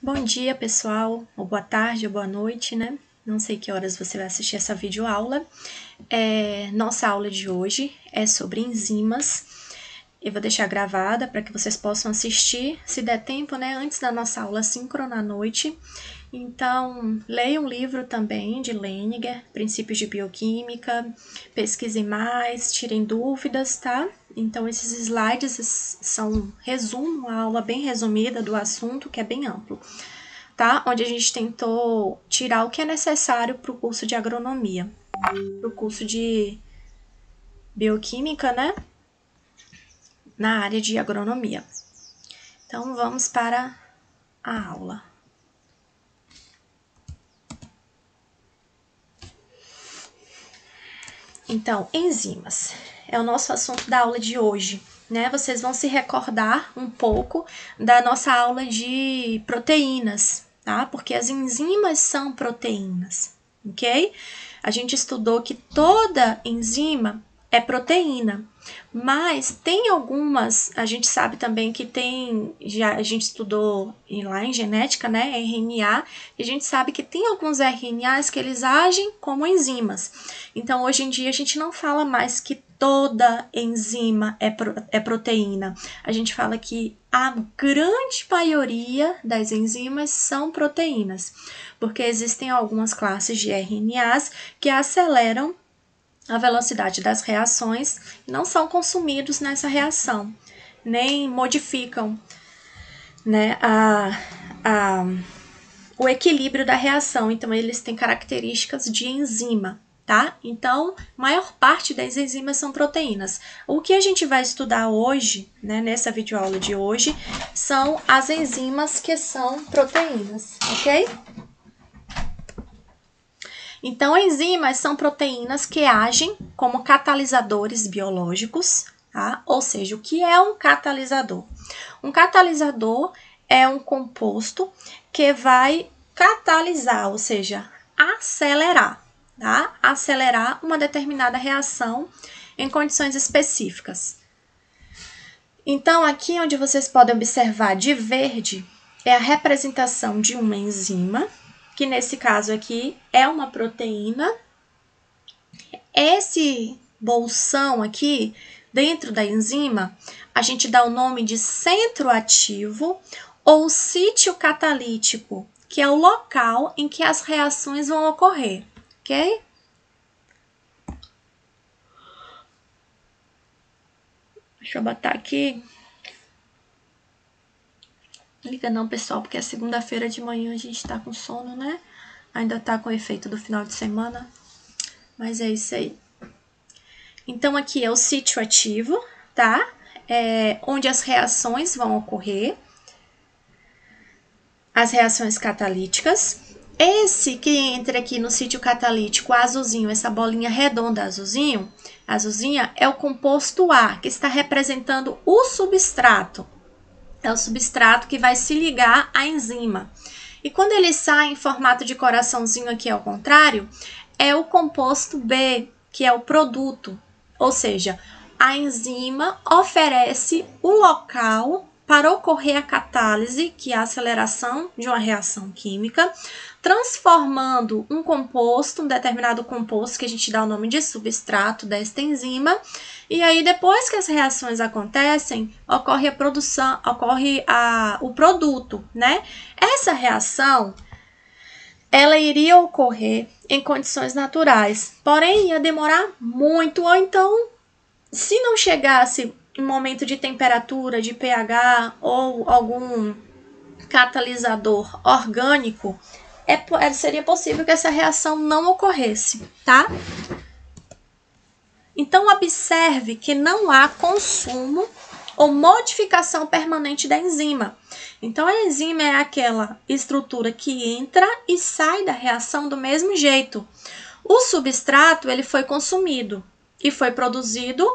Bom dia, pessoal, ou boa tarde, ou boa noite, né? Não sei que horas você vai assistir essa videoaula. Nossa aula de hoje é sobre enzimas. Eu vou deixar gravada para que vocês possam assistir, se der tempo, né? Antes da nossa aula síncrona à noite. Então, leia um livro também de Leninger, Princípios de Bioquímica, pesquisem mais, tirem dúvidas, tá? Então, esses slides são resumo, uma aula bem resumida do assunto, que é bem amplo, tá? Onde a gente tentou tirar o que é necessário para o curso de agronomia, para o curso de bioquímica, né? Na área de agronomia. Então, vamos para a aula. Então, enzimas é o nosso assunto da aula de hoje, né? Vocês vão se recordar um pouco da nossa aula de proteínas, tá? Porque as enzimas são proteínas, ok? A gente estudou que toda enzima é proteína, mas tem algumas, a gente sabe também que tem, já a gente estudou lá em genética, né, RNA, e a gente sabe que tem alguns RNAs que eles agem como enzimas. Então, hoje em dia, a gente não fala mais que toda enzima é proteína. A gente fala que a grande maioria das enzimas são proteínas, porque existem algumas classes de RNAs que aceleram a velocidade das reações e não são consumidos nessa reação, nem modificam, né, o equilíbrio da reação. Então, eles têm características de enzima, tá? Então, maior parte das enzimas são proteínas. O que a gente vai estudar hoje, né, nessa videoaula de hoje, são as enzimas que são proteínas, ok? Então, enzimas são proteínas que agem como catalisadores biológicos, tá? Ou seja, o que é um catalisador? Um catalisador é um composto que vai catalisar, ou seja, acelerar, tá? Acelerar uma determinada reação em condições específicas. Então, aqui onde vocês podem observar de verde é a representação de uma enzima, que nesse caso aqui é uma proteína. Esse bolsão aqui, dentro da enzima, a gente dá o nome de centro ativo ou sítio catalítico, que é o local em que as reações vão ocorrer, ok? Deixa eu botar aqui. Não liga não, pessoal, porque é segunda-feira de manhã, a gente tá com sono, né? Ainda tá com o efeito do final de semana, mas é isso aí. Então, aqui é o sítio ativo, tá? Onde as reações vão ocorrer. As reações catalíticas. Esse que entra aqui no sítio catalítico azulzinho, essa bolinha redonda azulzinha, é o composto A, que está representando o substrato. É o substrato que vai se ligar à enzima. E quando ele sai em formato de coraçãozinho aqui ao contrário, é o composto B, que é o produto. Ou seja, a enzima oferece o local para ocorrer a catálise, que é a aceleração de uma reação química, transformando um composto, um determinado composto, que a gente dá o nome de substrato desta enzima, e aí depois que as reações acontecem, ocorre a produção, o produto, né? Essa reação, ela iria ocorrer em condições naturais, porém ia demorar muito, ou então, se não chegasse em momento de temperatura, de pH ou algum catalisador orgânico, seria possível que essa reação não ocorresse, tá? Então, observe que não há consumo ou modificação permanente da enzima. Então, a enzima é aquela estrutura que entra e sai da reação do mesmo jeito. O substrato, ele foi consumido e foi produzido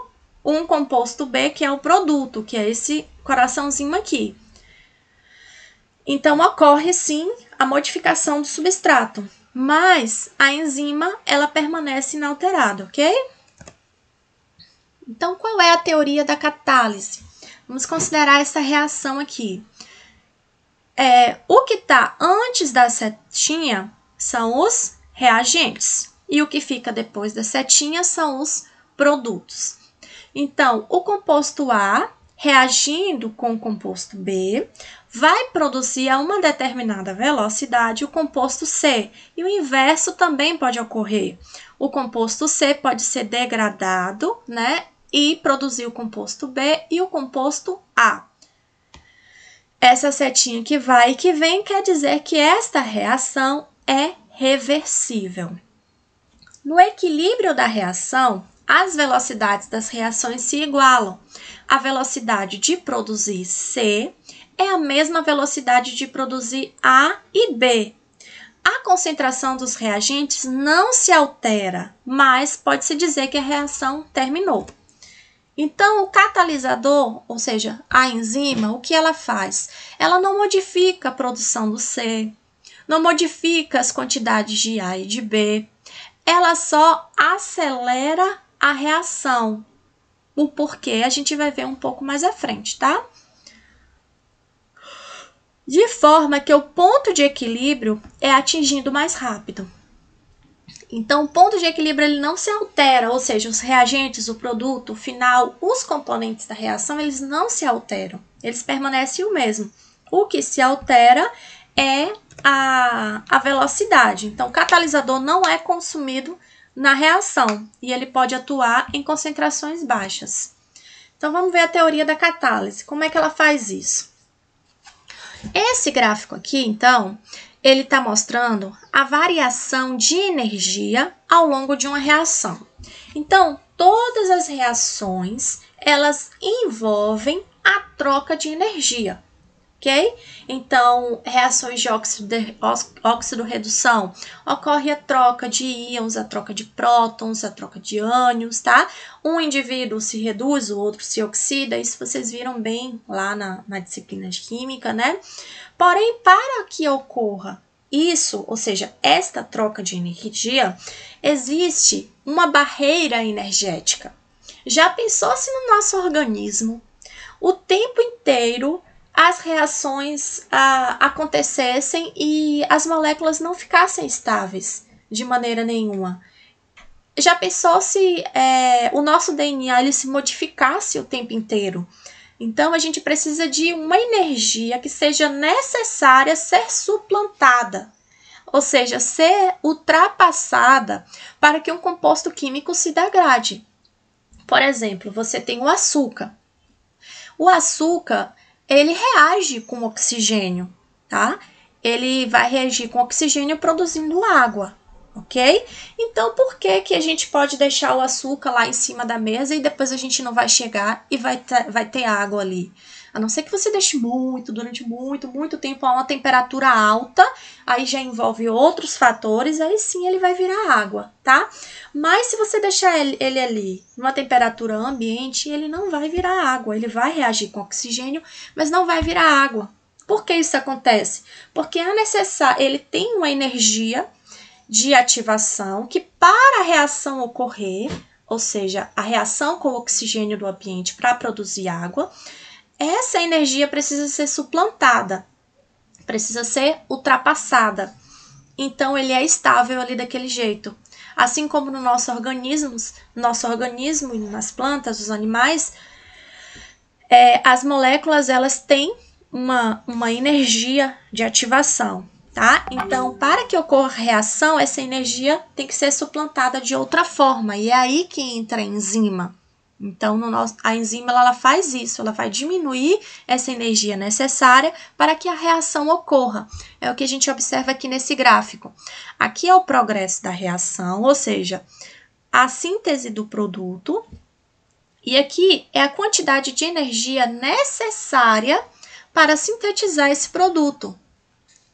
um composto B, que é o produto, que é esse coraçãozinho aqui. Então, ocorre sim a modificação do substrato, mas a enzima, ela permanece inalterada, ok? Então, qual é a teoria da catálise? Vamos considerar essa reação aqui. o que está antes da setinha são os reagentes. E o que fica depois da setinha são os produtos. Então, o composto A, reagindo com o composto B, vai produzir a uma determinada velocidade o composto C. E o inverso também pode ocorrer. O composto C pode ser degradado, né? E produzir o composto B e o composto A. Essa setinha que vai e que vem quer dizer que esta reação é reversível. No equilíbrio da reação, as velocidades das reações se igualam. A velocidade de produzir C é a mesma velocidade de produzir A e B. A concentração dos reagentes não se altera, mas pode-se dizer que a reação terminou. Então, o catalisador, ou seja, a enzima, o que ela faz? Ela não modifica a produção do C, não modifica as quantidades de A e de B, ela só acelera a reação. O porquê a gente vai ver um pouco mais à frente, tá? De forma que o ponto de equilíbrio é atingido mais rápido. Então, o ponto de equilíbrio ele não se altera, ou seja, os reagentes, o produto, o final, os componentes da reação, eles não se alteram, eles permanecem o mesmo. O que se altera é a velocidade. Então, o catalisador não é consumido na reação e ele pode atuar em concentrações baixas. Então, vamos ver a teoria da catálise. Como é que ela faz isso? Esse gráfico aqui, então, ele está mostrando a variação de energia ao longo de uma reação. Então, todas as reações, elas envolvem a troca de energia, ok? Então, reações de óxido-redução, ocorre a troca de íons, a troca de prótons, a troca de ânions, tá? Um indivíduo se reduz, o outro se oxida, isso vocês viram bem lá na disciplina de química, né? Porém, para que ocorra isso, ou seja, esta troca de energia, existe uma barreira energética. Já pensou se no nosso organismo, o tempo inteiro, as reações acontecessem e as moléculas não ficassem estáveis de maneira nenhuma? Já pensou se o nosso DNA ele se modificasse o tempo inteiro? Então, a gente precisa de uma energia que seja necessária ser suplantada, ou seja, ser ultrapassada para que um composto químico se degrade. Por exemplo, você tem o açúcar. O açúcar, ele reage com oxigênio, tá? Ele vai reagir com oxigênio produzindo água, ok? Então, por que a gente pode deixar o açúcar lá em cima da mesa e depois a gente não vai chegar e vai ter água ali? A não ser que você deixe durante muito tempo a uma temperatura alta, aí já envolve outros fatores, aí sim ele vai virar água, tá? Mas se você deixar ele ali numa temperatura ambiente, ele não vai virar água, ele vai reagir com oxigênio, mas não vai virar água. Por que isso acontece? Porque ele tem uma energia de ativação que, para a reação ocorrer, ou seja, a reação com o oxigênio do ambiente para produzir água, essa energia precisa ser suplantada, precisa ser ultrapassada. Então, ele é estável ali daquele jeito. Assim como no nosso organismo e nas plantas, os animais, as moléculas elas têm uma energia de ativação. Tá? Então, para que ocorra reação, essa energia tem que ser suplantada de outra forma, e é aí que entra a enzima. Então, a enzima ela faz isso, ela vai diminuir essa energia necessária para que a reação ocorra. É o que a gente observa aqui nesse gráfico. Aqui é o progresso da reação, ou seja, a síntese do produto, e aqui é a quantidade de energia necessária para sintetizar esse produto.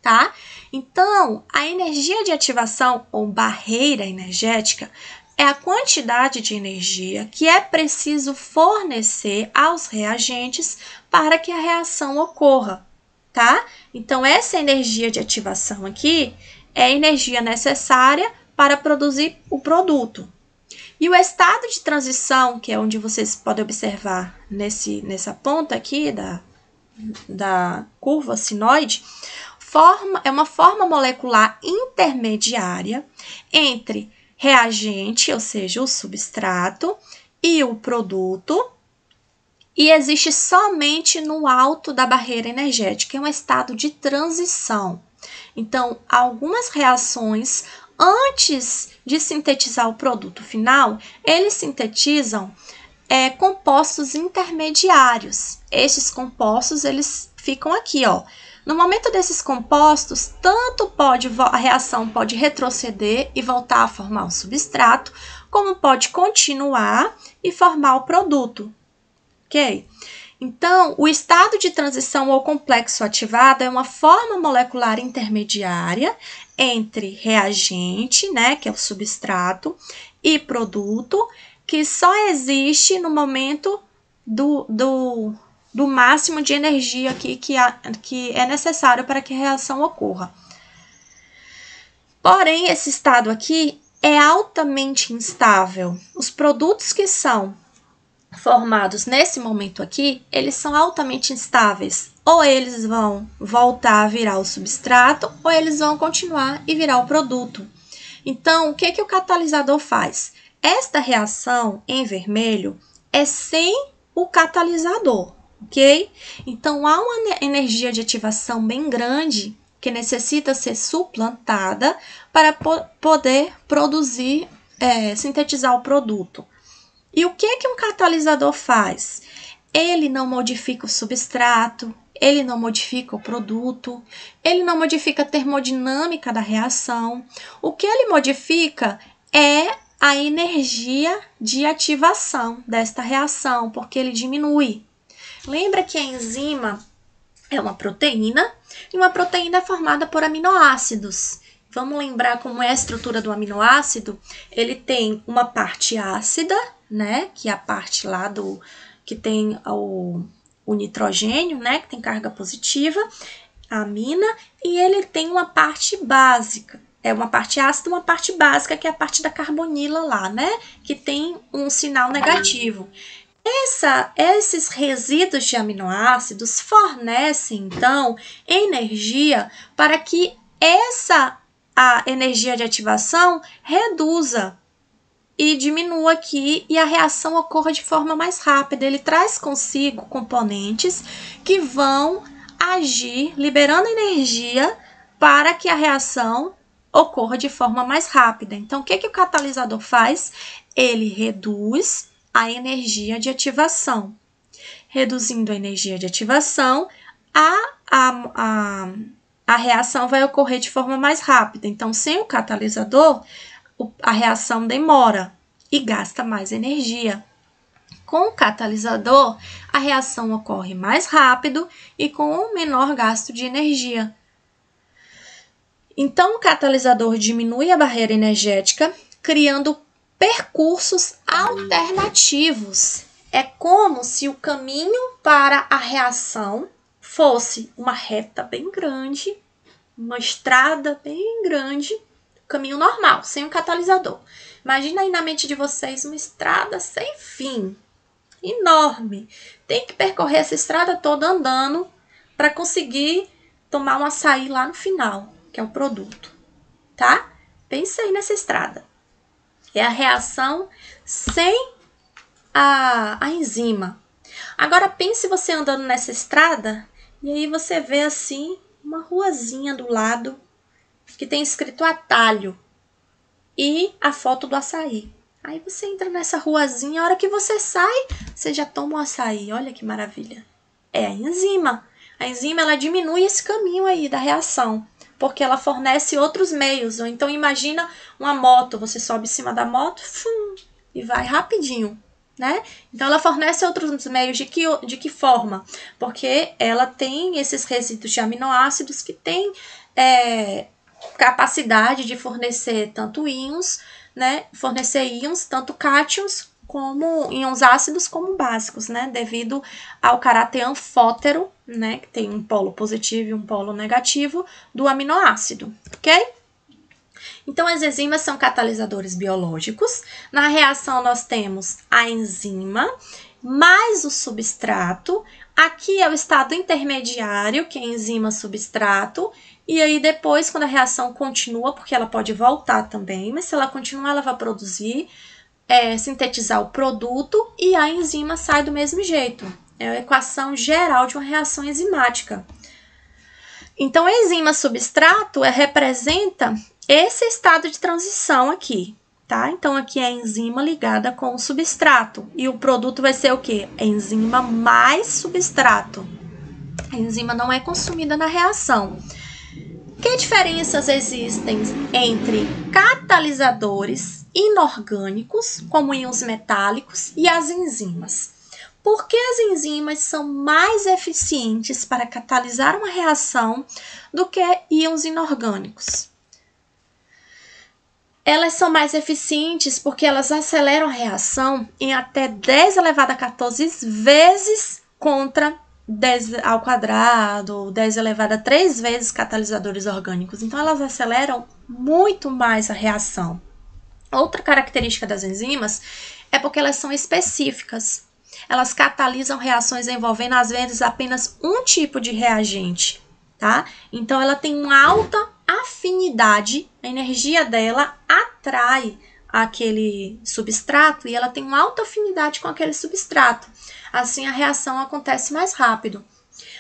Tá? Então, a energia de ativação ou barreira energética é a quantidade de energia que é preciso fornecer aos reagentes para que a reação ocorra, tá? Então, essa energia de ativação aqui é a energia necessária para produzir o produto. E o estado de transição, que é onde vocês podem observar nessa ponta aqui da curva sinoide, é uma forma molecular intermediária entre reagente, ou seja, o substrato, e o produto, e existe somente no alto da barreira energética, é um estado de transição. Então, algumas reações, antes de sintetizar o produto final, eles sintetizam compostos intermediários. Esses compostos, eles ficam aqui, ó. No momento desses compostos, a reação pode retroceder e voltar a formar o substrato, como pode continuar e formar o produto, ok? Então, o estado de transição ou complexo ativado é uma forma molecular intermediária entre reagente, né, que é o substrato, e produto, que só existe no momento do máximo de energia aqui que é necessário para que a reação ocorra. Porém, esse estado aqui é altamente instável. Os produtos que são formados nesse momento aqui, eles são altamente instáveis. Ou eles vão voltar a virar o substrato, ou eles vão continuar e virar o produto. Então, o que o catalisador faz? Esta reação em vermelho é sem o catalisador, ok? Então, há uma energia de ativação bem grande que necessita ser suplantada para poder produzir, sintetizar o produto. E o que um catalisador faz? Ele não modifica o substrato, ele não modifica o produto, ele não modifica a termodinâmica da reação. O que ele modifica é a energia de ativação desta reação, porque ele diminui. Lembra que a enzima é uma proteína, e uma proteína é formada por aminoácidos. Vamos lembrar como é a estrutura do aminoácido? Ele tem uma parte ácida, né, que é a parte lá que tem o nitrogênio, né, que tem carga positiva, a amina, e ele tem uma parte básica. É uma parte ácida, uma parte básica, que é a parte da carbonila lá, né, que tem um sinal negativo. Esses resíduos de aminoácidos fornecem, então, energia para que a energia de ativação reduza e diminua aqui e a reação ocorra de forma mais rápida. Ele traz consigo componentes que vão agir liberando energia para que a reação ocorra de forma mais rápida. Então, o que o catalisador faz? Ele reduz a energia de ativação. Reduzindo a energia de ativação, a reação vai ocorrer de forma mais rápida. Então, sem o catalisador, a reação demora e gasta mais energia. Com o catalisador, a reação ocorre mais rápido e com um menor gasto de energia. Então, o catalisador diminui a barreira energética, criando percursos alternativos. É como se o caminho para a reação fosse uma reta bem grande, uma estrada bem grande, caminho normal, sem o catalisador. Imagina aí na mente de vocês uma estrada sem fim, enorme. Tem que percorrer essa estrada toda andando para conseguir tomar um açaí lá no final, que é o produto, tá? Pensa aí nessa estrada. É a reação sem a enzima. Agora pense você andando nessa estrada e aí você vê assim uma ruazinha do lado que tem escrito atalho e a foto do açaí. Aí você entra nessa ruazinha, a hora que você sai, você já toma o açaí. Olha que maravilha. É a enzima. A enzima, ela diminui esse caminho aí da reação, porque ela fornece outros meios. Ou então imagina uma moto, você sobe em cima da moto e vai rapidinho, né? Então ela fornece outros meios de que forma? Porque ela tem esses resíduos de aminoácidos que têm capacidade de fornecer tanto íons, né? Fornecer íons, tanto cátions como íons ácidos como básicos, né? Devido ao caráter anfótero, né? Que tem um polo positivo e um polo negativo do aminoácido, ok? Então, as enzimas são catalisadores biológicos. Na reação, nós temos a enzima mais o substrato. Aqui é o estado intermediário, que é enzima-substrato. E aí depois, quando a reação continua, porque ela pode voltar também, mas se ela continuar, ela vai produzir, sintetizar o produto e a enzima sai do mesmo jeito. É a equação geral de uma reação enzimática. Então, enzima-substrato representa esse estado de transição aqui, tá? Então, aqui é a enzima ligada com o substrato. E o produto vai ser o quê? Enzima mais substrato. A enzima não é consumida na reação. Que diferenças existem entre catalisadores inorgânicos, como íons metálicos, e as enzimas? Por que as enzimas são mais eficientes para catalisar uma reação do que íons inorgânicos? Elas são mais eficientes porque elas aceleram a reação em até 10 elevado a 14 vezes contra 10 ao quadrado, 10 elevado a 3 vezes catalisadores orgânicos. Então, elas aceleram muito mais a reação. Outra característica das enzimas é porque elas são específicas. Elas catalisam reações envolvendo, às vezes, apenas um tipo de reagente, tá? Então, ela tem uma alta afinidade, a energia dela atrai aquele substrato e ela tem uma alta afinidade com aquele substrato. Assim, a reação acontece mais rápido.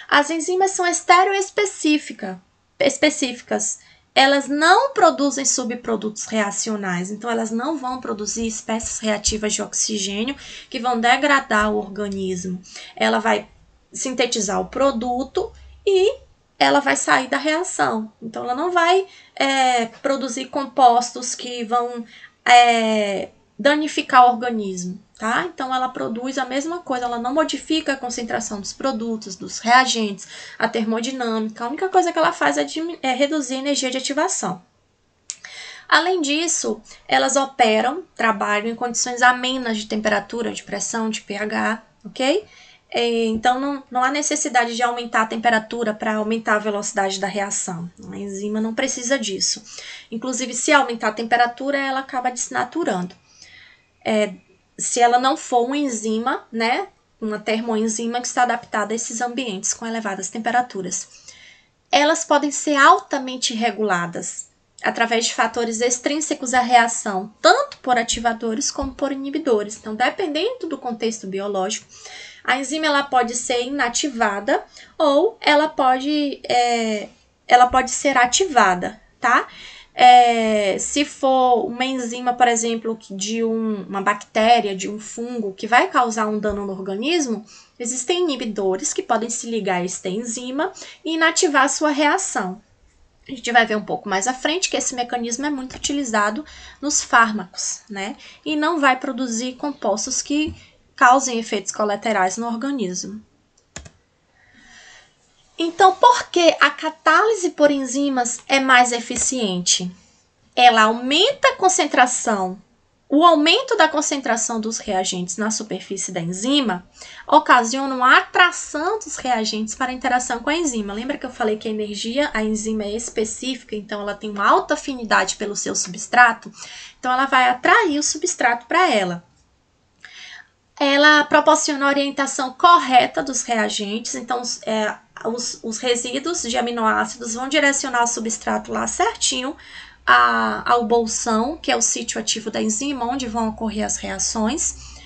As enzimas são estereoespecíficas. Elas não produzem subprodutos reacionais, então elas não vão produzir espécies reativas de oxigênio que vão degradar o organismo. Ela vai sintetizar o produto e ela vai sair da reação. Então, ela não vai produzir compostos que vão danificar o organismo, tá? Então, ela produz a mesma coisa, ela não modifica a concentração dos produtos, dos reagentes, a termodinâmica. A única coisa que ela faz é reduzir a energia de ativação. Além disso, elas trabalham em condições amenas de temperatura, de pressão, de pH, ok? Então, não há necessidade de aumentar a temperatura para aumentar a velocidade da reação. A enzima não precisa disso. Inclusive, se aumentar a temperatura, ela acaba desnaturando. Se ela não for uma enzima, né, uma termoenzima que está adaptada a esses ambientes com elevadas temperaturas. Elas podem ser altamente reguladas através de fatores extrínsecos à reação, tanto por ativadores como por inibidores. Então, dependendo do contexto biológico, a enzima ela pode ser inativada ou ela pode ser ativada, tá? Se for uma enzima, por exemplo, de uma bactéria, de um fungo, que vai causar um dano no organismo, existem inibidores que podem se ligar a esta enzima e inativar a sua reação. A gente vai ver um pouco mais à frente que esse mecanismo é muito utilizado nos fármacos, né? E não vai produzir compostos que causem efeitos colaterais no organismo. Então, por que a catálise por enzimas é mais eficiente? Ela aumenta a concentração. O aumento da concentração dos reagentes na superfície da enzima ocasiona uma atração dos reagentes para a interação com a enzima. Lembra que eu falei que a enzima é específica, então ela tem uma alta afinidade pelo seu substrato? Então, ela vai atrair o substrato para ela. Ela proporciona a orientação correta dos reagentes, então os resíduos de aminoácidos vão direcionar o substrato lá certinho ao bolsão, que é o sítio ativo da enzima, onde vão ocorrer as reações.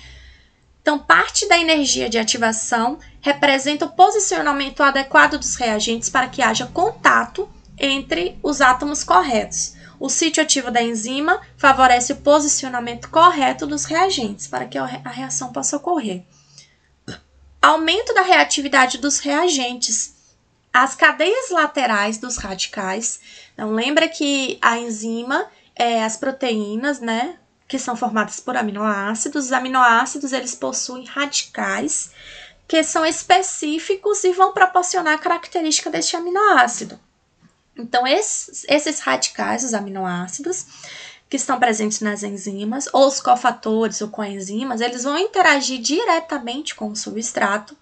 Então, parte da energia de ativação representa o posicionamento adequado dos reagentes para que haja contato entre os átomos corretos. O sítio ativo da enzima favorece o posicionamento correto dos reagentes para que a reação possa ocorrer. Aumento da reatividade dos reagentes. As cadeias laterais dos radicais. Então, lembra que a enzima as proteínas, né, que são formadas por aminoácidos. Os aminoácidos, eles possuem radicais que são específicos e vão proporcionar a característica deste aminoácido. Então, esses radicais, os aminoácidos, que estão presentes nas enzimas, ou os cofatores ou coenzimas, eles vão interagir diretamente com o substrato,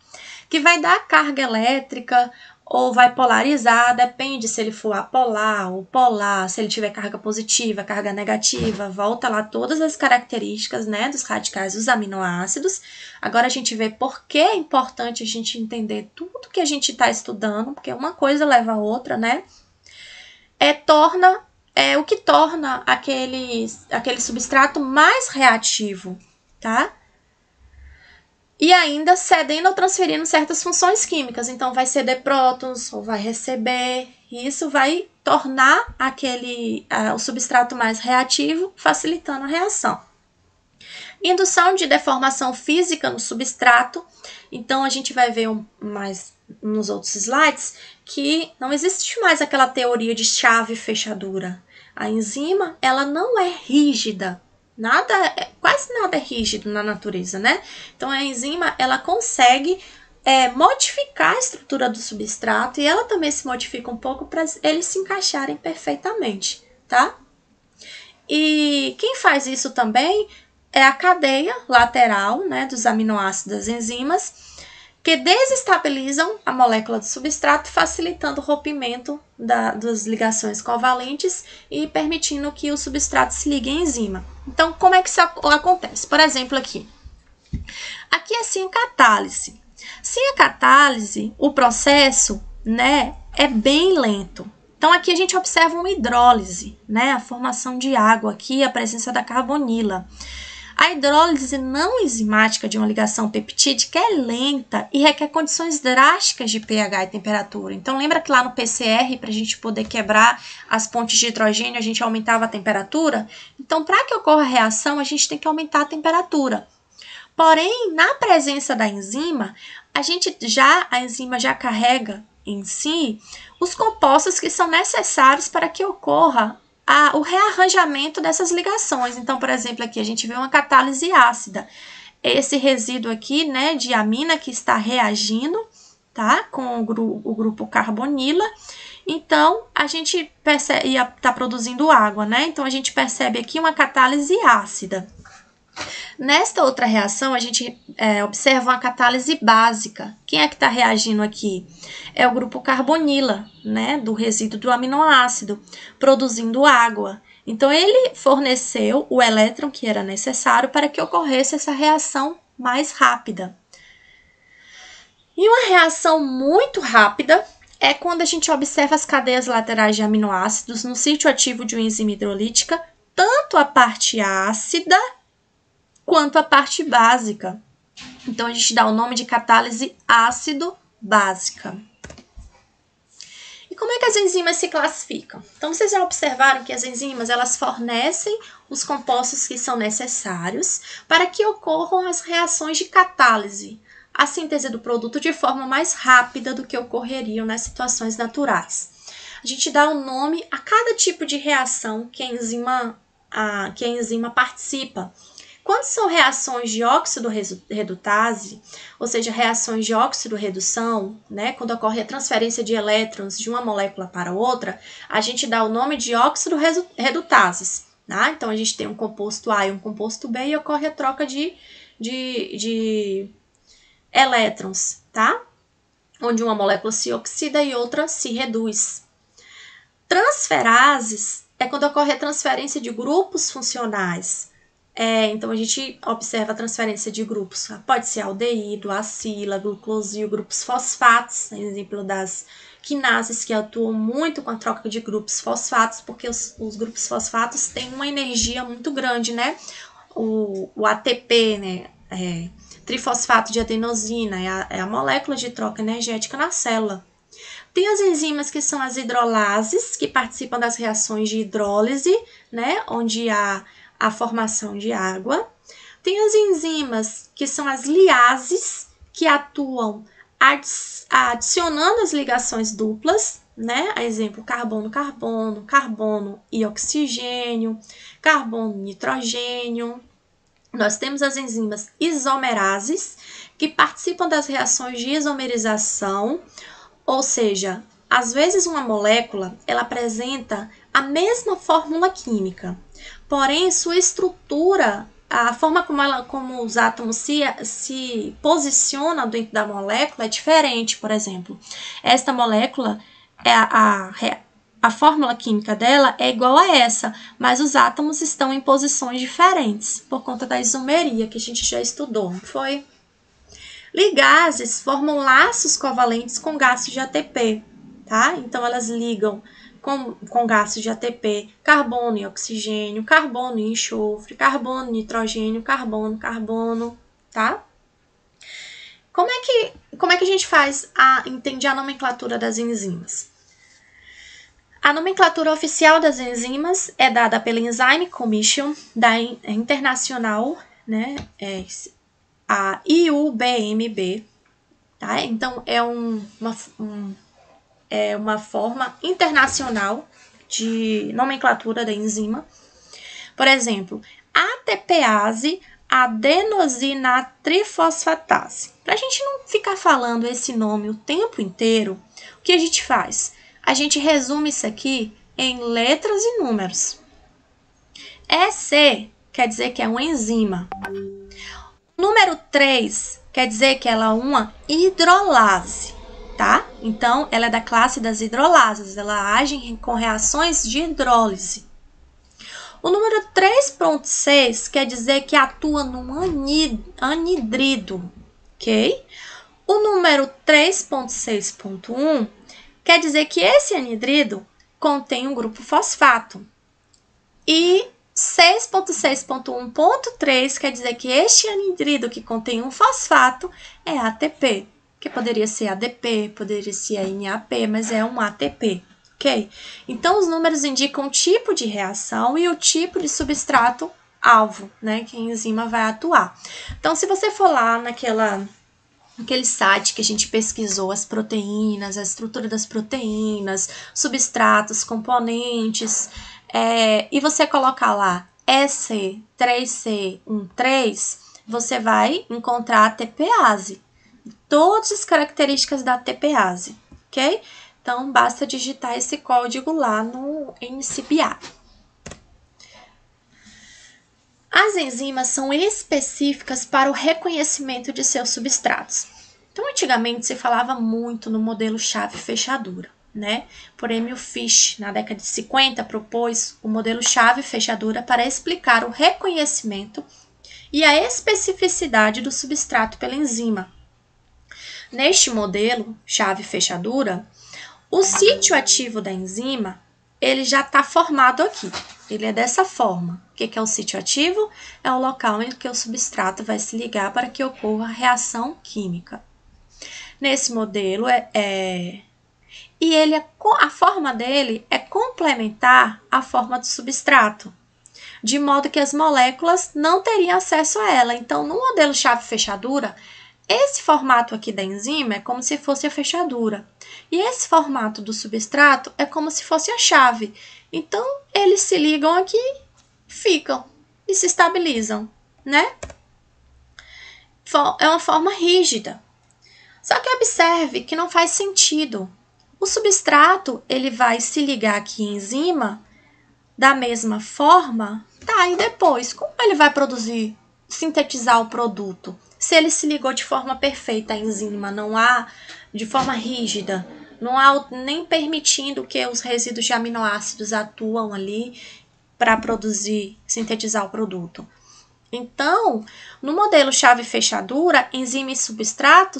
que vai dar carga elétrica ou vai polarizar, depende se ele for apolar ou polar, se ele tiver carga positiva, carga negativa, volta lá todas as características, né, dos radicais dos aminoácidos. Agora a gente vê por que é importante a gente entender tudo que a gente está estudando, porque uma coisa leva a outra, né? O que torna aquele substrato mais reativo, tá? E ainda cedendo ou transferindo certas funções químicas. Então, vai ceder prótons ou vai receber. E isso vai tornar o substrato mais reativo, facilitando a reação. Indução de deformação física no substrato. Então, a gente vai ver mais nos outros slides que não existe mais aquela teoria de chave e fechadura. A enzima, ela não é rígida. Quase nada é rígido na natureza, né? Então, a enzima, ela consegue modificar a estrutura do substrato e ela também se modifica um pouco para eles se encaixarem perfeitamente, tá? E quem faz isso também é a cadeia lateral, né, dos aminoácidos das enzimas, que desestabilizam a molécula do substrato, facilitando o rompimento das ligações covalentes e permitindo que o substrato se ligue à enzima. Então, como é que isso acontece? Por exemplo, aqui é sem catálise. Sem a catálise, o processo, né, é bem lento. Então, aqui a gente observa uma hidrólise, né, a formação de água aqui, a presença da carbonila. A hidrólise não enzimática de uma ligação peptídica é lenta e requer condições drásticas de pH e temperatura. Então, lembra que lá no PCR, para a gente poder quebrar as pontes de hidrogênio, a gente aumentava a temperatura? Então, para que ocorra a reação, a gente tem que aumentar a temperatura. Porém, na presença da enzima, a enzima já carrega em si os compostos que são necessários para que ocorra o rearranjamento dessas ligações. Então, por exemplo, aqui a gente vê uma catálise ácida. Esse resíduo aqui, né, de amina que está reagindo, tá, com o grupo carbonila. Então, a gente percebe, e está produzindo água, né? Então, a gente percebe aqui uma catálise ácida. Nesta outra reação, a gente observa uma catálise básica. Quem é que está reagindo aqui? É o grupo carbonila, né, do resíduo do aminoácido, produzindo água. Então, ele forneceu o elétron que era necessário para que ocorresse essa reação mais rápida. E uma reação muito rápida é quando a gente observa as cadeias laterais de aminoácidos no sítio ativo de uma enzima hidrolítica, tanto a parte ácida quanto a parte básica. Então, a gente dá o nome de catálise ácido-básica. E como é que as enzimas se classificam? Então, vocês já observaram que as enzimas, elas fornecem os compostos que são necessários para que ocorram as reações de catálise, a síntese do produto de forma mais rápida do que ocorreriam nas situações naturais. A gente dá o nome a cada tipo de reação que a enzima participa. Quando são reações de óxido-redutase, ou seja, reações de óxido-redução, né, quando ocorre a transferência de elétrons de uma molécula para outra, a gente dá o nome de óxido-redutases. Tá? Então, a gente tem um composto A e um composto B e ocorre a troca de elétrons, tá? Onde uma molécula se oxida e outra se reduz. Transferases é quando ocorre a transferência de grupos funcionais. Então, a gente observa a transferência de grupos. Pode ser aldeído, acila, glucosil, grupos fosfatos, exemplo das quinases que atuam muito com a troca de grupos fosfatos, porque os grupos fosfatos têm uma energia muito grande, né? O ATP, né? Trifosfato de adenosina, é a molécula de troca energética na célula. Tem as enzimas que são as hidrolases, que participam das reações de hidrólise, né? Onde há a formação de água. Tem as enzimas que são as liases, que atuam adicionando as ligações duplas, né? A exemplo, carbono-carbono, carbono e oxigênio, carbono-nitrogênio. Nós temos as enzimas isomerases, que participam das reações de isomerização, ou seja, às vezes uma molécula ela apresenta a mesma fórmula química, porém sua estrutura a forma como os átomos se posicionam dentro da molécula é diferente. Por exemplo, esta molécula, a fórmula química dela é igual a essa, mas os átomos estão em posições diferentes, por conta da isomeria, que a gente já estudou, não foi? Ligases formam laços covalentes com gases de ATP, tá? Então, elas ligam com gases de ATP, carbono e oxigênio, carbono e enxofre, carbono, nitrogênio, carbono, carbono, tá? Como é que a gente entende a nomenclatura das enzimas? A nomenclatura oficial das enzimas é dada pela Enzyme Commission da Internacional, né? A IUBMB, tá? Então, é uma forma internacional de nomenclatura da enzima. Por exemplo, ATPase adenosinatrifosfatase. Para a gente não ficar falando esse nome o tempo inteiro, o que a gente faz? A gente resume isso aqui em letras e números. EC quer dizer que é uma enzima. Número 3 quer dizer que ela é uma hidrolase, tá? Então, ela é da classe das hidrolases, ela age com reações de hidrólise. O número 3.6 quer dizer que atua num anidrido, ok? O número 3.6.1 quer dizer que esse anidrido contém um grupo fosfato. E 6.6.1.3 quer dizer que este anidrido que contém um fosfato é ATP, que poderia ser ADP, poderia ser NAP, mas é um ATP, ok? Então, os números indicam o tipo de reação e o tipo de substrato alvo, né, que a enzima vai atuar. Então, se você for lá naquele site que a gente pesquisou as proteínas, a estrutura das proteínas, substratos, componentes, e você colocar lá EC3C13, você vai encontrar a ATPase, todas as características da ATPase, ok? Então, basta digitar esse código lá no NCBI. As enzimas são específicas para o reconhecimento de seus substratos. Então, antigamente se falava muito no modelo chave-fechadura, né? Por Emil Fish, na década de 50, propôs o modelo chave-fechadura para explicar o reconhecimento e a especificidade do substrato pela enzima. Neste modelo chave-fechadura, o sítio ativo da enzima, ele já está formado aqui. Ele é dessa forma. O que é o sítio ativo? É o local em que o substrato vai se ligar para que ocorra a reação química. Nesse modelo, a forma dele é complementar à forma do substrato, de modo que as moléculas não teriam acesso a ela. Então, no modelo chave-fechadura, esse formato aqui da enzima é como se fosse a fechadura. E esse formato do substrato é como se fosse a chave. Então, eles se ligam aqui, ficam e se estabilizam, né? É uma forma rígida. Só que observe que não faz sentido. O substrato, ele vai se ligar aqui em enzima da mesma forma, tá? E depois, como ele vai sintetizar o produto? Se ele se ligou de forma perfeita à enzima, não há de forma rígida, não há nem permitindo que os resíduos de aminoácidos atuam ali para sintetizar o produto. Então, no modelo chave-fechadura, enzima e substrato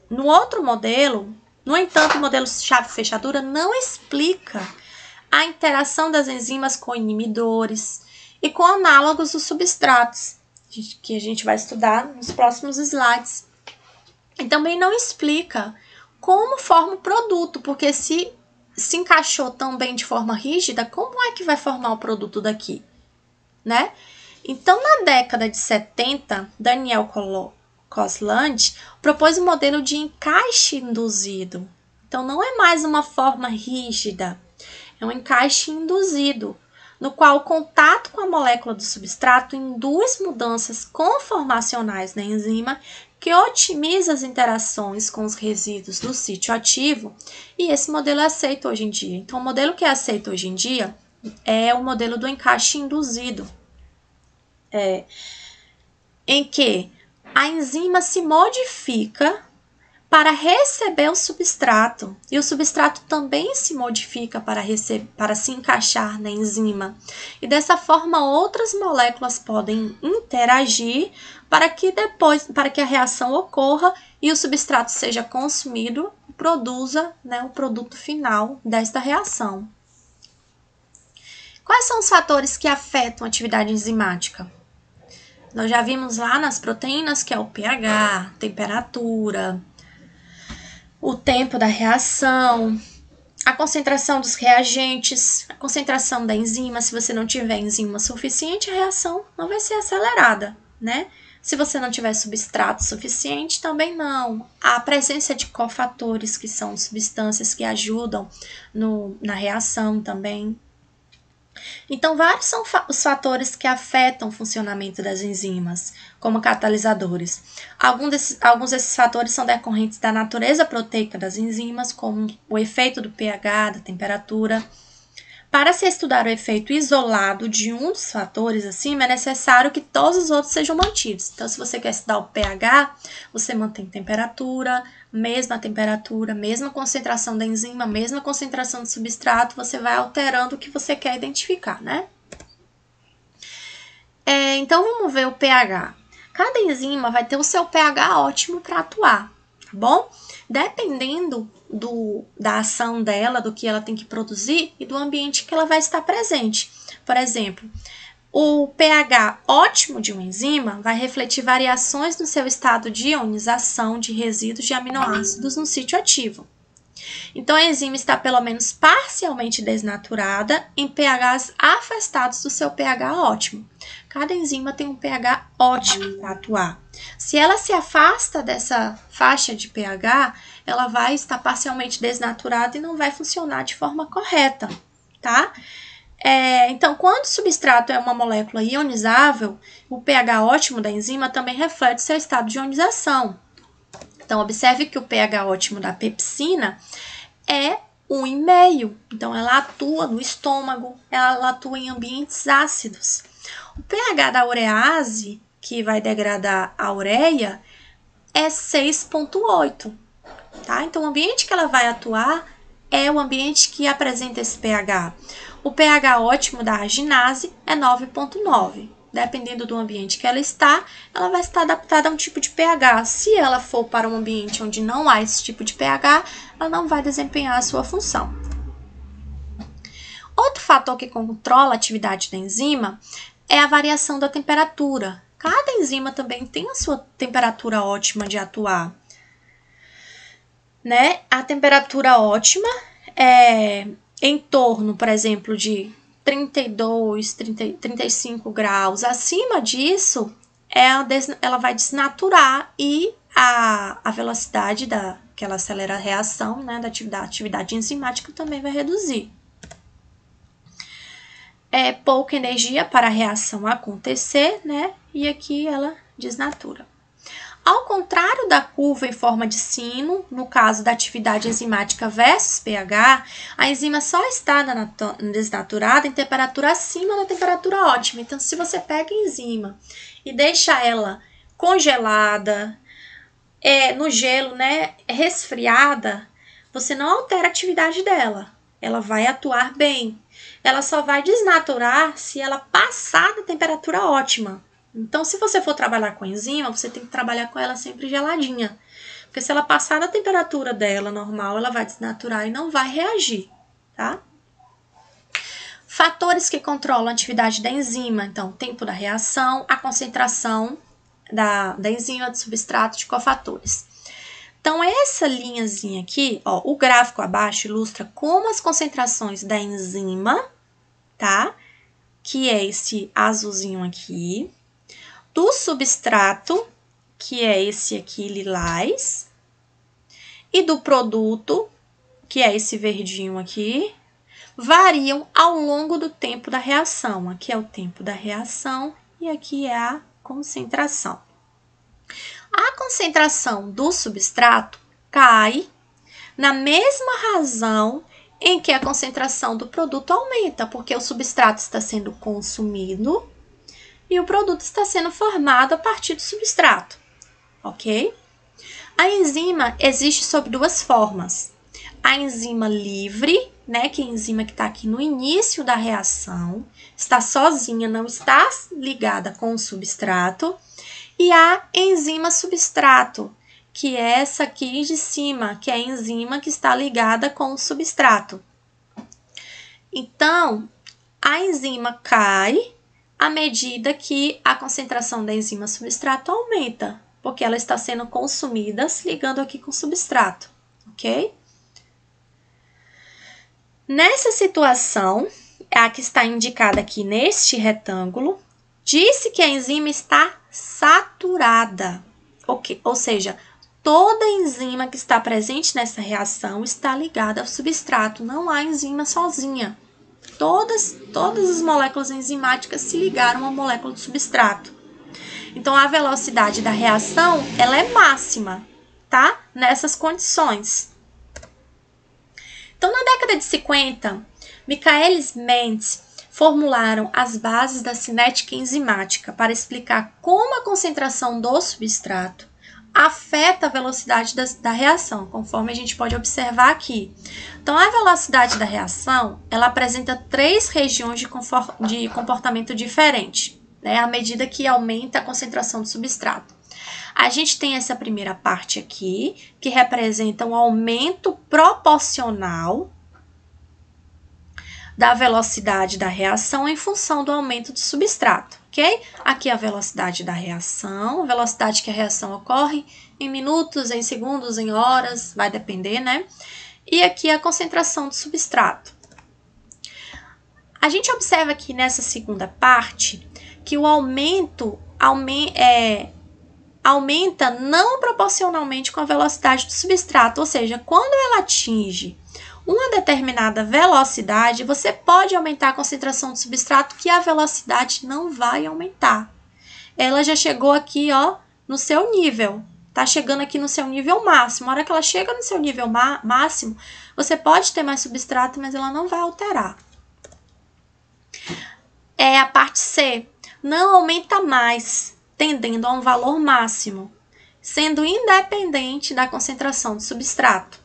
no outro modelo, no entanto, o modelo chave-fechadura não explica a interação das enzimas com inibidores e com análogos dos substratos, que a gente vai estudar nos próximos slides. E também não explica como forma o produto, porque se encaixou tão bem de forma rígida, como é que vai formar o produto daqui, né? Então, na década de 70, Daniel Kosland propôs um modelo de encaixe induzido. Então, não é mais uma forma rígida, é um encaixe induzido, no qual o contato com a molécula do substrato induz mudanças conformacionais na enzima que otimiza as interações com os resíduos do sítio ativo, e esse modelo é aceito hoje em dia. Então, o modelo que é aceito hoje em dia é o modelo do encaixe induzido, em que a enzima se modifica para receber o substrato, e o substrato também se modifica para se encaixar na enzima. E dessa forma, outras moléculas podem interagir para que a reação ocorra e o substrato seja consumido e produza, né, o produto final desta reação. Quais são os fatores que afetam a atividade enzimática? Nós já vimos lá nas proteínas que é o pH, temperatura, o tempo da reação, a concentração dos reagentes, a concentração da enzima. Se você não tiver enzima suficiente, a reação não vai ser acelerada, né? Se você não tiver substrato suficiente, também não. A presença de cofatores, que são substâncias que ajudam na reação também. Então, vários são os fatores que afetam o funcionamento das enzimas, como catalisadores. Alguns desses fatores são decorrentes da natureza proteica das enzimas, como o efeito do pH, da temperatura. Para se estudar o efeito isolado de um dos fatores acima, é necessário que todos os outros sejam mantidos. Então, se você quer estudar o pH, você mantém temperatura, mesma concentração da enzima, mesma concentração do substrato, você vai alterando o que você quer identificar, né? Então, vamos ver o pH. Cada enzima vai ter o seu pH ótimo para atuar, tá bom? Dependendo da ação dela, do que ela tem que produzir e do ambiente que ela vai estar presente. Por exemplo, o pH ótimo de uma enzima vai refletir variações no seu estado de ionização de resíduos de aminoácidos no sítio ativo. Então, a enzima está pelo menos parcialmente desnaturada em pHs afastados do seu pH ótimo. Cada enzima tem um pH ótimo para atuar. Se ela se afasta dessa faixa de pH, ela vai estar parcialmente desnaturada e não vai funcionar de forma correta, tá? Então, quando o substrato é uma molécula ionizável, o pH ótimo da enzima também reflete seu estado de ionização. Então, observe que o pH ótimo da pepsina é 1,5. Então, ela atua no estômago, ela atua em ambientes ácidos. O pH da urease, que vai degradar a ureia, é 6,8. Tá? Então, o ambiente que ela vai atuar é o ambiente que apresenta esse pH. O pH ótimo da arginase é 9,9. Dependendo do ambiente que ela está, ela vai estar adaptada a um tipo de pH. Se ela for para um ambiente onde não há esse tipo de pH, ela não vai desempenhar a sua função. Outro fator que controla a atividade da enzima é a variação da temperatura. Cada enzima também tem a sua temperatura ótima de atuar, né? A temperatura ótima é em torno, por exemplo, de 32, 35 graus. Acima disso, ela vai desnaturar e a velocidade que ela acelera a reação, né, da atividade enzimática também vai reduzir. É pouca energia para a reação acontecer, né, e aqui ela desnatura. Ao contrário da curva em forma de sino, no caso da atividade enzimática versus pH, a enzima só está desnaturada em temperatura acima da temperatura ótima. Então, se você pega a enzima e deixa ela congelada, no gelo, né, resfriada, você não altera a atividade dela. Ela vai atuar bem. Ela só vai desnaturar se ela passar da temperatura ótima. Então, se você for trabalhar com enzima, você tem que trabalhar com ela sempre geladinha. Porque se ela passar da temperatura dela normal, ela vai desnaturar e não vai reagir, tá? Fatores que controlam a atividade da enzima. Então, o tempo da reação, a concentração da enzima, do substrato, de cofatores. Então, essa linhazinha aqui, ó, o gráfico abaixo ilustra como as concentrações da enzima, tá? Que é esse azulzinho aqui, do substrato, que é esse aqui lilás, e do produto, que é esse verdinho aqui, variam ao longo do tempo da reação. Aqui é o tempo da reação e aqui é a concentração. A concentração do substrato cai na mesma razão em que a concentração do produto aumenta, porque o substrato está sendo consumido e o produto está sendo formado a partir do substrato, ok? A enzima existe sob duas formas. A enzima livre, né, que é a enzima que está aqui no início da reação, está sozinha, não está ligada com o substrato, e a enzima substrato, que é essa aqui de cima, que é a enzima que está ligada com o substrato. Então, a enzima cai à medida que a concentração da enzima substrato aumenta, porque ela está sendo consumida se ligando aqui com o substrato, ok? Nessa situação, a que está indicada aqui neste retângulo, disse que a enzima está saturada, ok? Ou seja, toda enzima que está presente nessa reação está ligada ao substrato, não há enzima sozinha. Todas as moléculas enzimáticas se ligaram à molécula do substrato. Então, a velocidade da reação, ela é máxima, tá? Nessas condições. Então, na década de 50, Michaelis e Mentz formularam as bases da cinética enzimática para explicar como a concentração do substrato afeta a velocidade da reação, conforme a gente pode observar aqui. Então, a velocidade da reação, ela apresenta 3 regiões de comportamento diferente, né, à medida que aumenta a concentração do substrato. A gente tem essa primeira parte aqui, que representa um aumento proporcional da velocidade da reação em função do aumento do substrato, ok? Aqui a velocidade da reação, velocidade que a reação ocorre em minutos, em segundos, em horas, vai depender, né? E aqui a concentração do substrato. A gente observa aqui nessa segunda parte que o aumenta não proporcionalmente com a velocidade do substrato, ou seja, quando ela atinge uma determinada velocidade, você pode aumentar a concentração do substrato, que a velocidade não vai aumentar. Ela já chegou aqui, ó, no seu nível, tá chegando aqui no seu nível máximo. A hora que ela chega no seu nível máximo, você pode ter mais substrato, mas ela não vai alterar. É a parte C, não aumenta mais, tendendo a um valor máximo, sendo independente da concentração do substrato.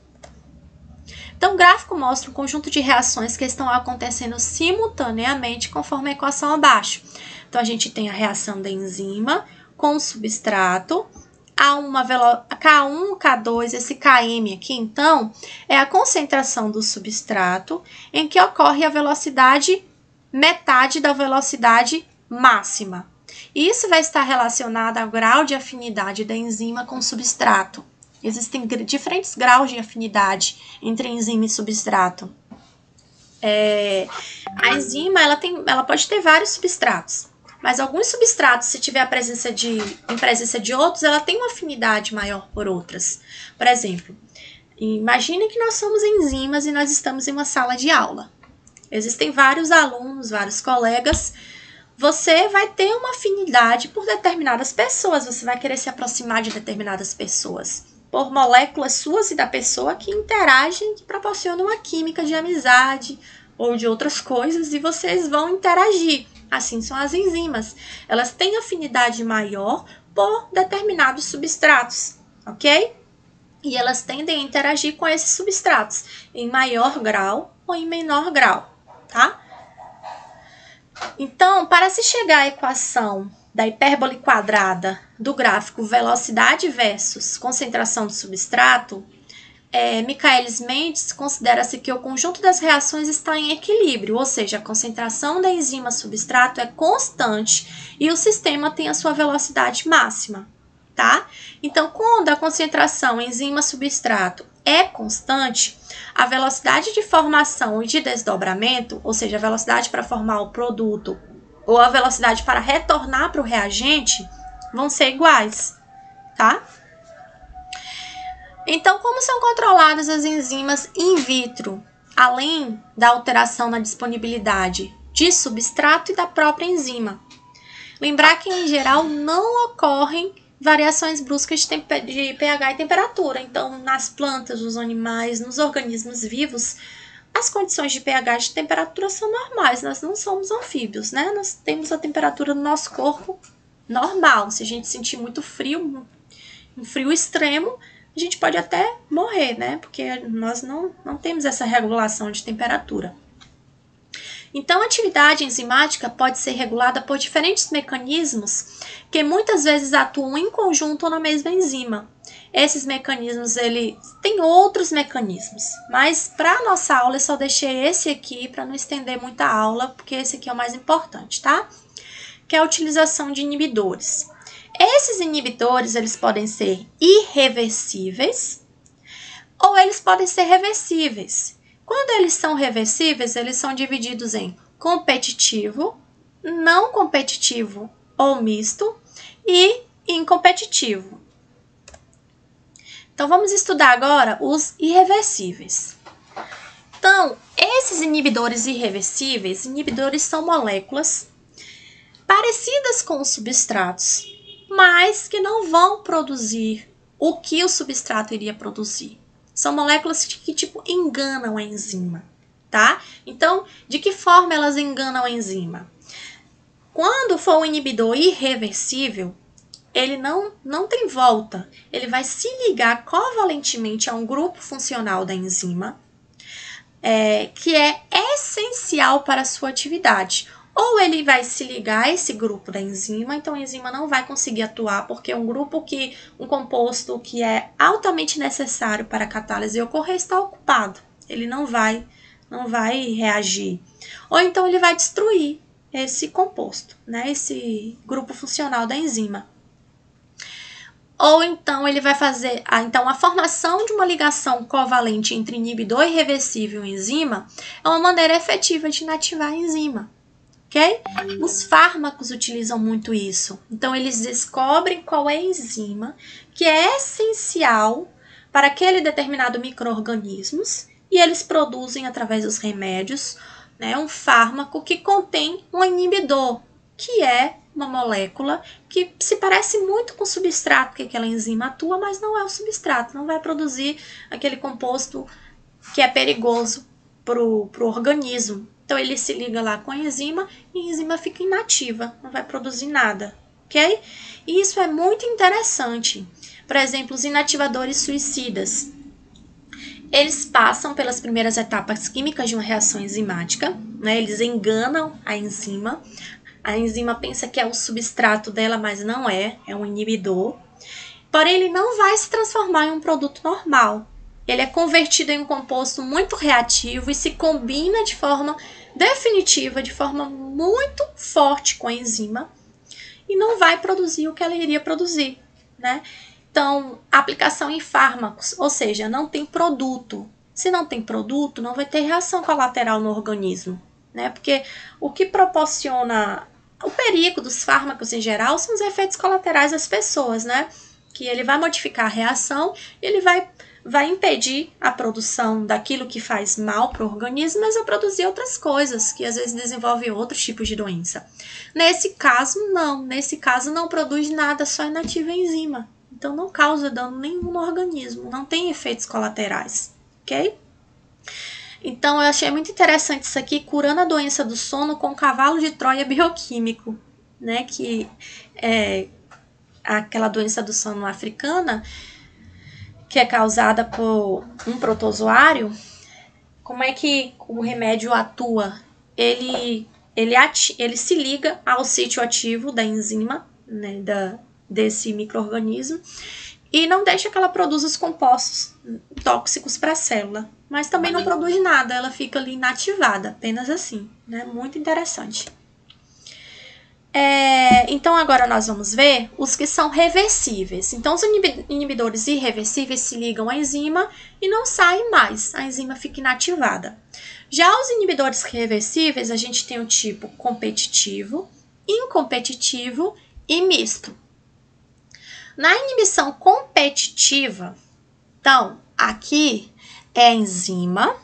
Então, o gráfico mostra um conjunto de reações que estão acontecendo simultaneamente conforme a equação abaixo. Então, a gente tem a reação da enzima com o substrato, K1, K2, esse Km aqui, então, é a concentração do substrato em que ocorre a velocidade metade da velocidade máxima. Isso vai estar relacionado ao grau de afinidade da enzima com o substrato. Existem diferentes graus de afinidade entre enzima e substrato. A enzima ela pode ter vários substratos, mas alguns substratos, se tiver em presença de outros, ela tem uma afinidade maior por outras. Por exemplo, imagine que nós somos enzimas e nós estamos em uma sala de aula. Existem vários alunos, vários colegas. Você vai ter uma afinidade por determinadas pessoas, você vai querer se aproximar de determinadas pessoas, por moléculas suas e da pessoa que interagem, que proporcionam uma química de amizade ou de outras coisas, e vocês vão interagir. Assim são as enzimas. Elas têm afinidade maior por determinados substratos, ok? E elas tendem a interagir com esses substratos em maior grau ou em menor grau, tá? Então, para se chegar à equação da hipérbole quadrada do gráfico velocidade versus concentração do substrato, Michaelis e Mentz considera-se que o conjunto das reações está em equilíbrio, ou seja, a concentração da enzima substrato é constante e o sistema tem a sua velocidade máxima, tá? Então, quando a concentração enzima substrato é constante, a velocidade de formação e de desdobramento, ou seja, a velocidade para formar o produto ou a velocidade para retornar para o reagente, vão ser iguais, tá? Então, como são controladas as enzimas in vitro, além da alteração na disponibilidade de substrato e da própria enzima? Lembrar que, em geral, não ocorrem variações bruscas de pH e temperatura. Então, nas plantas, nos animais, nos organismos vivos, as condições de pH e de temperatura são normais, nós não somos anfíbios, né? Nós temos a temperatura do nosso corpo normal. Se a gente sentir muito frio, um frio extremo, a gente pode até morrer, né? Porque nós não temos essa regulação de temperatura. Então, a atividade enzimática pode ser regulada por diferentes mecanismos que muitas vezes atuam em conjunto ou na mesma enzima. Esses mecanismos, ele tem outros mecanismos, mas para a nossa aula eu só deixei esse aqui para não estender muita aula, porque esse aqui é o mais importante, tá? Que é a utilização de inibidores. Esses inibidores, eles podem ser irreversíveis ou eles podem ser reversíveis. Quando eles são reversíveis, eles são divididos em competitivo, não competitivo ou misto e incompetitivo. Então, vamos estudar agora os irreversíveis. Então, esses inibidores irreversíveis, inibidores são moléculas parecidas com os substratos, mas que não vão produzir o que o substrato iria produzir. São moléculas que, tipo, enganam a enzima, tá? Então, de que forma elas enganam a enzima? Quando for um inibidor irreversível, ele não tem volta. Ele vai se ligar covalentemente a um grupo funcional da enzima, que é essencial para a sua atividade. Ou ele vai se ligar a esse grupo da enzima, então a enzima não vai conseguir atuar, porque um composto que é altamente necessário para a catálise ocorrer está ocupado. Ele não vai reagir. Ou então ele vai destruir esse composto, né? Esse grupo funcional da enzima. Ou então ele vai fazer a formação de uma ligação covalente entre inibidor irreversível e enzima é uma maneira efetiva de inativar a enzima. Okay? Os fármacos utilizam muito isso. Então, eles descobrem qual é a enzima que é essencial para aquele determinado micro-organismo e eles produzem, através dos remédios, né, um fármaco que contém um inibidor, que é uma molécula que se parece muito com o substrato que aquela enzima atua, mas não é o substrato, não vai produzir aquele composto que é perigoso para o organismo. Então, ele se liga lá com a enzima e a enzima fica inativa, não vai produzir nada, ok? E isso é muito interessante. Por exemplo, os inativadores suicidas. Eles passam pelas primeiras etapas químicas de uma reação enzimática, né? Eles enganam a enzima. A enzima pensa que é o substrato dela, mas não é um inibidor. Porém, ele não vai se transformar em um produto normal. Ele é convertido em um composto muito reativo e se combina de forma definitiva, de forma muito forte com a enzima e não vai produzir o que ela iria produzir, né? Então, aplicação em fármacos, ou seja, não tem produto. Se não tem produto, não vai ter reação colateral no organismo, né? Porque o que proporciona o perigo dos fármacos em geral são os efeitos colaterais das pessoas, né? Que ele vai modificar a reação e ele vai impedir a produção daquilo que faz mal para o organismo, mas vai produzir outras coisas, que às vezes desenvolvem outros tipos de doença. Nesse caso, não. Nesse caso, não produz nada, só inativa a enzima. Então, não causa dano nenhum no organismo, não tem efeitos colaterais, ok? Então, eu achei muito interessante isso aqui, curando a doença do sono com cavalo de Troia bioquímico, né? Que é aquela doença do sono africana, que é causada por um protozoário. Como é que o remédio atua? Ele se liga ao sítio ativo da enzima, né, desse micro-organismo, e não deixa que ela produza os compostos tóxicos para a célula. Mas também não produz nada, ela fica ali inativada, apenas assim, né? Muito interessante. Então, agora nós vamos ver os que são reversíveis. Então, os inibidores irreversíveis se ligam à enzima e não saem mais. A enzima fica inativada. Já os inibidores reversíveis, a gente tem o tipo competitivo, incompetitivo e misto. Na inibição competitiva, então, aqui é a enzima.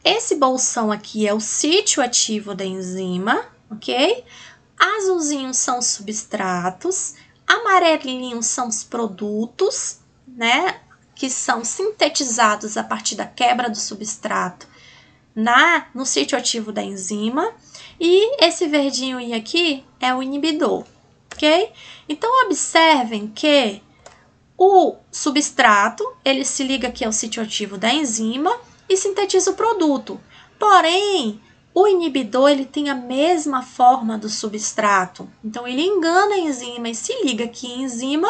Esse bolsão aqui é o sítio ativo da enzima, ok? Azulzinhos são os substratos, amarelinhos são os produtos, né, que são sintetizados a partir da quebra do substrato no sítio ativo da enzima, e esse verdinho I aqui é o inibidor, ok? Então, observem que o substrato, ele se liga aqui ao sítio ativo da enzima e sintetiza o produto. Porém, o inibidor, ele tem a mesma forma do substrato. Então, ele engana a enzima e se liga aqui em enzima,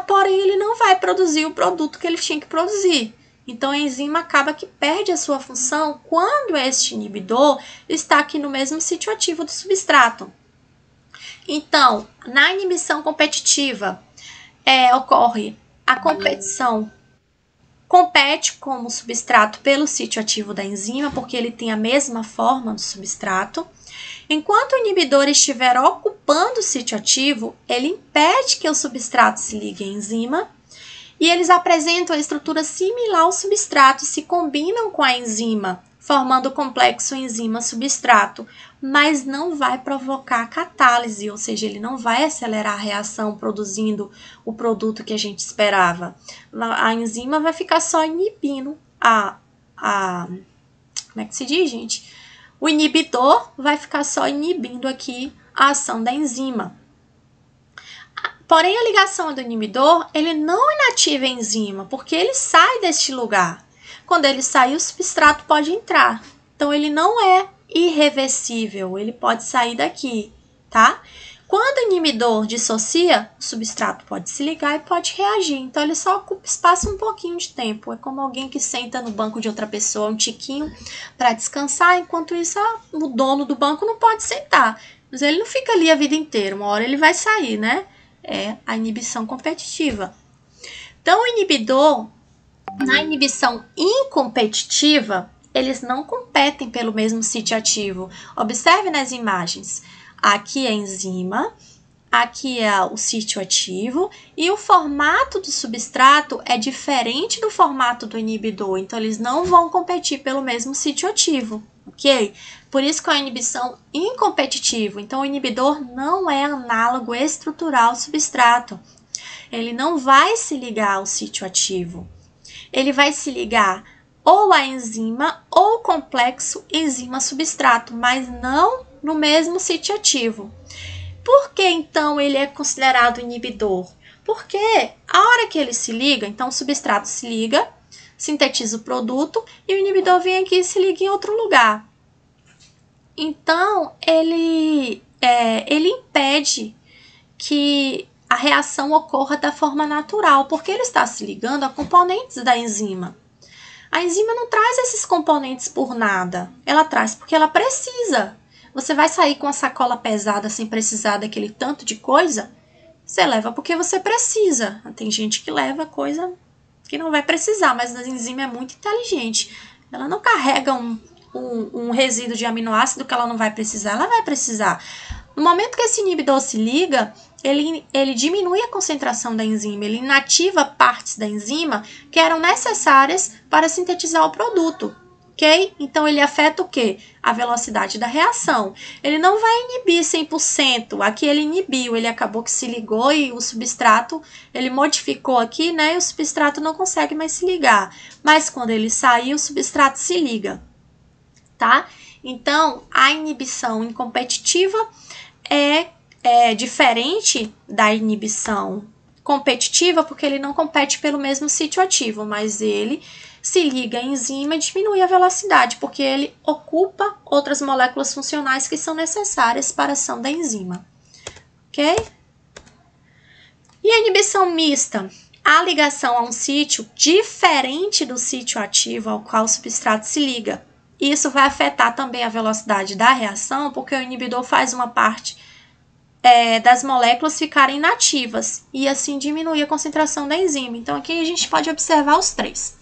porém, ele não vai produzir o produto que ele tinha que produzir. Então, a enzima acaba que perde a sua função quando este inibidor está aqui no mesmo sítio ativo do substrato. Então, na inibição competitiva, ocorre a competição, compete como substrato pelo sítio ativo da enzima, porque ele tem a mesma forma do substrato. Enquanto o inibidor estiver ocupando o sítio ativo, ele impede que o substrato se ligue à enzima, e eles apresentam a estrutura similar ao substrato e se combinam com a enzima, formando o complexo enzima-substrato, mas não vai provocar catálise, ou seja, ele não vai acelerar a reação produzindo o produto que a gente esperava. A enzima vai ficar só inibindo como é que se diz, gente? O inibidor vai ficar só inibindo aqui a ação da enzima. Porém, a ligação do inibidor, ele não inativa a enzima, porque ele sai deste lugar. Quando ele sair, o substrato pode entrar. Então, ele não é irreversível, ele pode sair daqui, tá? Quando o inibidor dissocia, o substrato pode se ligar e pode reagir. Então, ele só ocupa espaço um pouquinho de tempo. É como alguém que senta no banco de outra pessoa um tiquinho para descansar, enquanto isso, o dono do banco não pode sentar. Mas ele não fica ali a vida inteira, uma hora ele vai sair, né? É a inibição competitiva. Então, o inibidor, na inibição incompetitiva, eles não competem pelo mesmo sítio ativo. Observe nas imagens. Aqui é a enzima, aqui é o sítio ativo, e o formato do substrato é diferente do formato do inibidor. Então, eles não vão competir pelo mesmo sítio ativo, ok? Por isso que é a inibição incompetitiva. Então, o inibidor não é análogo estrutural ao substrato. Ele não vai se ligar ao sítio ativo. Ele vai se ligar ou à enzima ou ao complexo enzima-substrato, mas não no mesmo sítio ativo. Por que, então, ele é considerado inibidor? Porque a hora que ele se liga, então o substrato se liga, sintetiza o produto e o inibidor vem aqui e se liga em outro lugar. Então, ele impede que a reação ocorra da forma natural, porque ele está se ligando a componentes da enzima. A enzima não traz esses componentes por nada, ela traz porque ela precisa. Você vai sair com a sacola pesada sem precisar daquele tanto de coisa? Você leva porque você precisa. Tem gente que leva coisa que não vai precisar, mas a enzima é muito inteligente. Ela não carrega um resíduo de aminoácido que ela não vai precisar, ela vai precisar. No momento que esse inibidor se liga, ele diminui a concentração da enzima, ele inativa partes da enzima que eram necessárias para sintetizar o produto, ok? Então, ele afeta o quê? A velocidade da reação. Ele não vai inibir 100%, aqui ele inibiu, ele acabou que se ligou e o substrato, ele modificou aqui, né? E o substrato não consegue mais se ligar. Mas quando ele sair, o substrato se liga, tá? Então, a inibição incompetitiva é diferente da inibição competitiva, porque ele não compete pelo mesmo sítio ativo, mas ele se liga à enzima e diminui a velocidade, porque ele ocupa outras moléculas funcionais que são necessárias para a ação da enzima, ok? E a inibição mista? A ligação a um sítio diferente do sítio ativo ao qual o substrato se liga. Isso vai afetar também a velocidade da reação, porque o inibidor faz uma parte das moléculas ficarem inativas e assim diminui a concentração da enzima. Então, aqui a gente pode observar os três.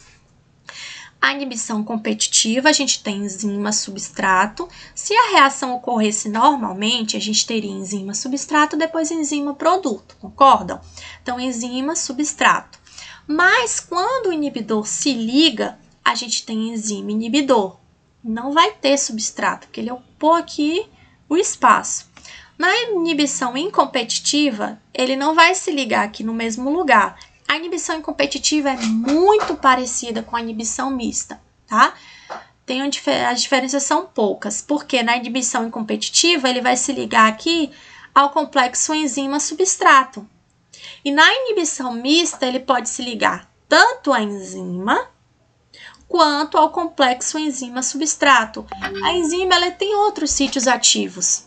A inibição competitiva, a gente tem enzima substrato. Se a reação ocorresse normalmente, a gente teria enzima substrato, depois enzima produto, concordam? Então, enzima substrato. Mas quando o inibidor se liga, a gente tem enzima inibidor. Não vai ter substrato, porque ele ocupou aqui o espaço. Na inibição incompetitiva, ele não vai se ligar aqui no mesmo lugar. A inibição incompetitiva é muito parecida com a inibição mista, tá? as diferenças são poucas, porque na inibição incompetitiva ele vai se ligar aqui ao complexo enzima-substrato. E na inibição mista ele pode se ligar tanto à enzima quanto ao complexo enzima-substrato. A enzima ela tem outros sítios ativos.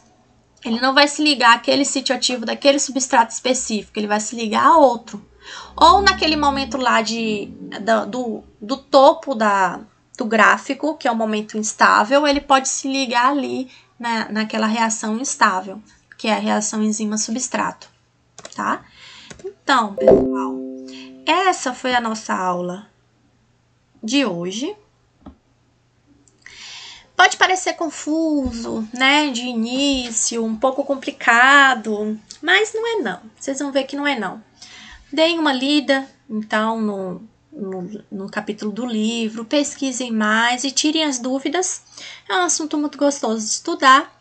Ele não vai se ligar àquele sítio ativo daquele substrato específico, ele vai se ligar a outro. Ou naquele momento lá do topo do gráfico, que é o momento instável, ele pode se ligar ali naquela reação instável, que é a reação enzima-substrato, tá? Então, pessoal, essa foi a nossa aula de hoje. Pode parecer confuso, né, de início, um pouco complicado, mas não é não. Vocês vão ver que não é não. Deem uma lida, então, no capítulo do livro, pesquisem mais e tirem as dúvidas. É um assunto muito gostoso de estudar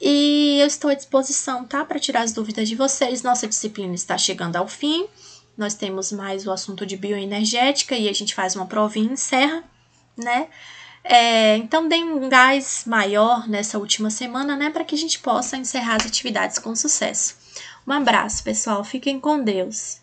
e eu estou à disposição, tá, para tirar as dúvidas de vocês. Nossa disciplina está chegando ao fim. Nós temos mais o assunto de bioenergética e a gente faz uma provinha e encerra, né? Então, deem um gás maior nessa última semana, né, para que a gente possa encerrar as atividades com sucesso. Um abraço, pessoal. Fiquem com Deus.